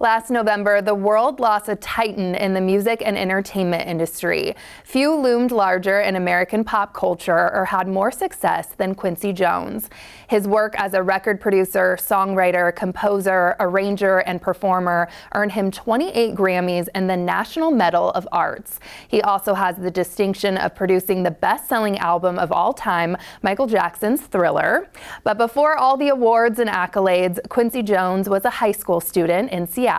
Last November, the world lost a titan in the music and entertainment industry. Few loomed larger in American pop culture or had more success than Quincy Jones. His work as a record producer, songwriter, composer, arranger, and performer earned him 28 Grammys and the National Medal of Arts. He also has the distinction of producing the best-selling album of all time, Michael Jackson's Thriller. But before all the awards and accolades, Quincy Jones was a high school student in Seattle.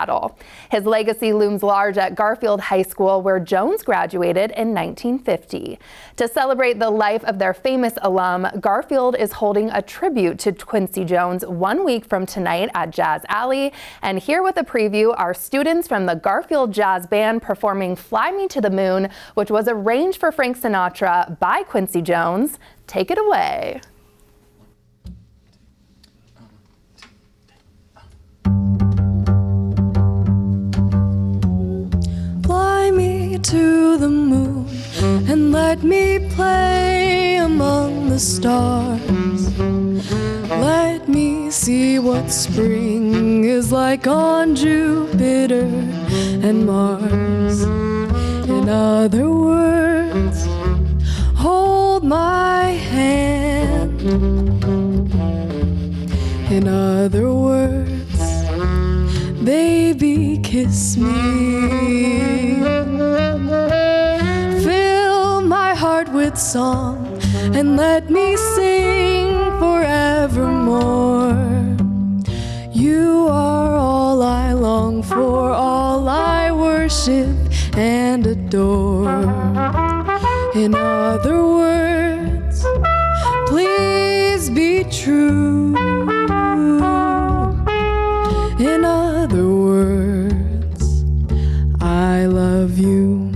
His legacy looms large at Garfield High School, where Jones graduated in 1950. To celebrate the life of their famous alum, Garfield is holding a tribute to Quincy Jones 1 week from tonight at Jazz Alley. And here with a preview are students from the Garfield Jazz Band performing Fly Me to the Moon, which was arranged for Frank Sinatra by Quincy Jones. Take it away. To the moon and let me play among the stars. Let me see what spring is like on Jupiter and Mars. In other words, hold my hand. In other words, baby, kiss me. Fill my heart with song and let me sing forevermore. You are all I long for, all I worship and adore. In other words, please be true. In other words, I love you.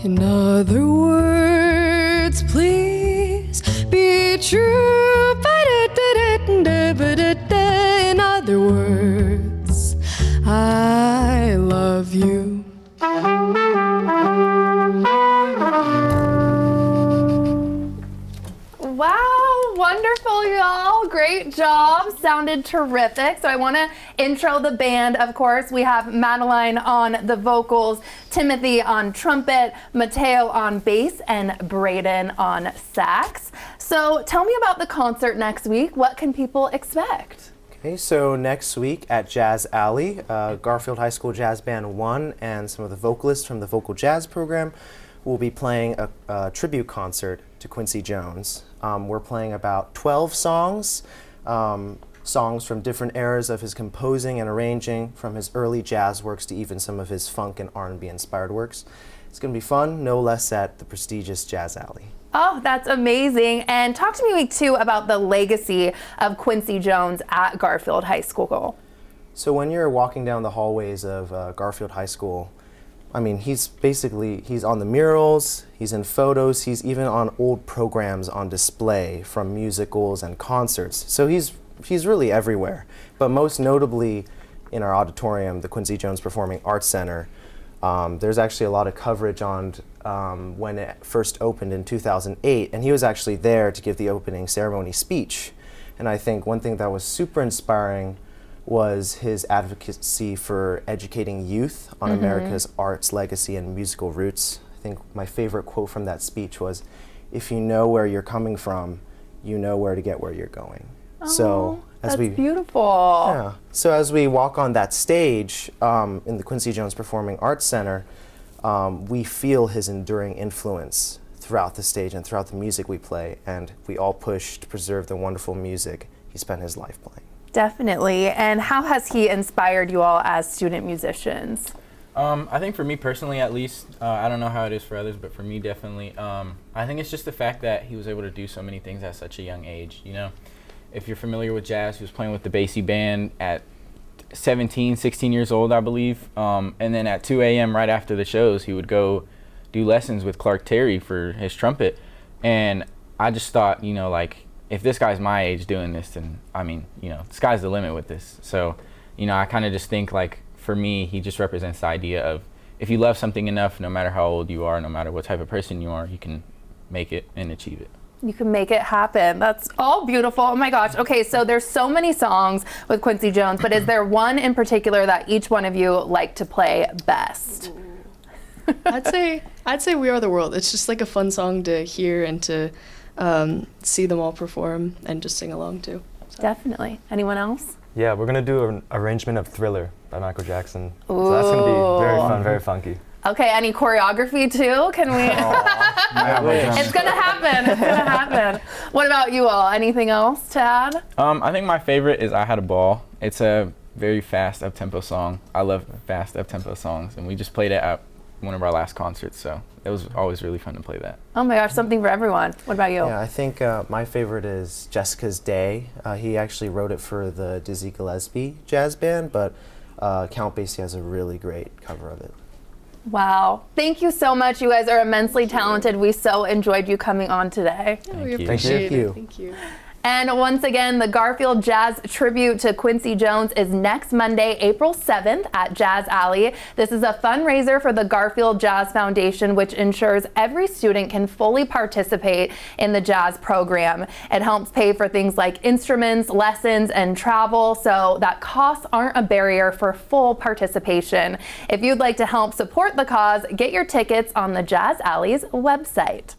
In other words, please be true. In other words, I love you. Wow, wonderful, y'all. Great job. Sounded terrific. So I want to intro the band. Of course, we have Madeline on the vocals, Timothy on trumpet, Mateo on bass, and Braden on sax. So tell me about the concert next week. What can people expect? Okay, so next week at Jazz Alley, Garfield High School Jazz Band 1 and some of the vocalists from the vocal jazz program will be playing a tribute concert to Quincy Jones. We're playing about 12 songs, songs from different eras of his composing and arranging, from his early jazz works to even some of his funk and R&B inspired works. It's going to be fun, no less at the prestigious Jazz Alley. Oh, that's amazing. And talk to me too about the legacy of Quincy Jones at Garfield High School. So when you're walking down the hallways of Garfield High School, I mean, he's on the murals, he's in photos, he's even on old programs on display from musicals and concerts. So he's really everywhere. But most notably in our auditorium, the Quincy Jones Performing Arts Center, there's actually a lot of coverage on when it first opened in 2008, and he was actually there to give the opening ceremony speech. And I think one thing that was super inspiring was his advocacy for educating youth on America's arts legacy and musical roots. I think my favorite quote from that speech was, "If you know where you're coming from, you know where to get where you're going." Oh, so that's beautiful. Yeah. So as we walk on that stage in the Quincy Jones Performing Arts Center, we feel his enduring influence throughout the stage and throughout the music we play, and we all push to preserve the wonderful music he spent his life playing. Definitely. And how has he inspired you all as student musicians? I think for me personally, at least, I don't know how it is for others, but for me, definitely, I think it's just the fact that he was able to do so many things at such a young age. You know, if you're familiar with jazz, he was playing with the Basie Band at 17, 16 years old, I believe. And then at 2 a.m. right after the shows, he would go do lessons with Clark Terry for his trumpet. And I just thought, you know, like, if this guy's my age doing this, then, I mean, you know, the sky's the limit with this. So, you know, I kind of just think, like, for me, he just represents the idea of if you love something enough, no matter how old you are, no matter what type of person you are, you can make it and achieve it. You can make it happen. That's all beautiful. Oh my gosh. Okay, so there's so many songs with Quincy Jones, but is there one in particular that each one of you like to play best? I'd say We Are the World. It's just like a fun song to hear and to see them all perform and just sing along to. So. Definitely. Anyone else? Yeah, we're gonna do an arrangement of Thriller by Michael Jackson. So that's gonna be very fun, very funky. Okay, any choreography too? Can we? It's gonna happen. It's gonna happen. What about you all? Anything else to add? I think my favorite is I Had a Ball. It's a very fast, up-tempo song. I love fast, up-tempo songs, and we just played it at one of our last concerts, so it was always really fun to play that. Oh my gosh, something for everyone. What about you? Yeah, I think my favorite is Jessica's Day. He actually wrote it for the Dizzy Gillespie Jazz Band, but Count Basie has a really great cover of it. Wow. Thank you so much. You guys are immensely talented. We so enjoyed you coming on today. Yeah, we Thank you. appreciate Thank you. it. Thank you. And once again, the Garfield Jazz Tribute to Quincy Jones is next Monday, April 7th at Jazz Alley. This is a fundraiser for the Garfield Jazz Foundation, which ensures every student can fully participate in the jazz program. It helps pay for things like instruments, lessons, and travel, so that costs aren't a barrier for full participation. If you'd like to help support the cause, get your tickets on the Jazz Alley's website.